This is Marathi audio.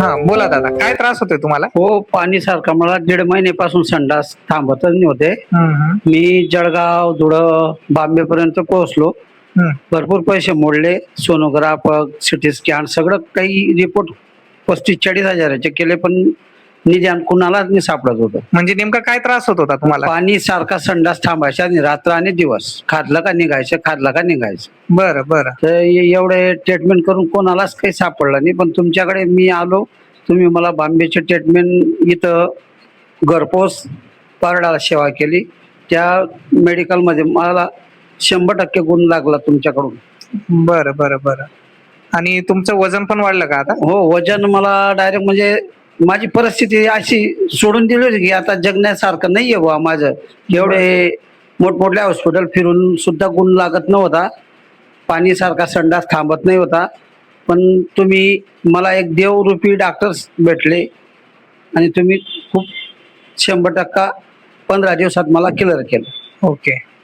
हा बोला दादा, काय त्रास होतोय तुम्हाला? हो, पाणी सारखा मला 1.5 महिन्यापासून संडास थांबतच नव्हते. हम्म, मी जळगाव, धुळं, बांबे पर्यंत पोहोचलो. हम्म. भरपूर पैसे मोडले. सोनोग्राफ, सिटी स्कॅन सगळं काही रिपोर्ट 35-40 हजाराचे केले, पण निदान कुणालाच नाही सापडत होतं. म्हणजे नेमका काय त्रास होत होता तुम्हाला? पाणी सारखा संडास थांबायचा आणि रात्र आणि दिवस खादलं का निघायचं, खादलं का निघायचं. बरं बरं. तर एवढे ट्रीटमेंट करून कोणालाच काही सापडलं नाही, पण तुमच्याकडे मी आलो. तुम्ही मला बांबेची ट्रीटमेंट इथं घरपोच पारडाला सेवा केली. त्या मेडिकलमध्ये मला 100% गुण लागला तुमच्याकडून. बरं बरं बरं. आणि तुमचं वजन पण वाढलं का आता? हो, वजन मला डायरेक्ट म्हणजे माझी परिस्थिती अशी सोडून दिली होती की आता जगण्यासारखं नाहीये बुवा माझं. एवढे मोठमोठे हॉस्पिटल फिरून सुद्धा गुण लागत नव्हता. पाणीसारखा संडास थांबत नाही होता. पण तुम्ही मला एक देवरूपी डॉक्टर्स भेटले आणि तुम्ही खूप 100% 15 दिवसात मला क्लिअर केलं. ओके.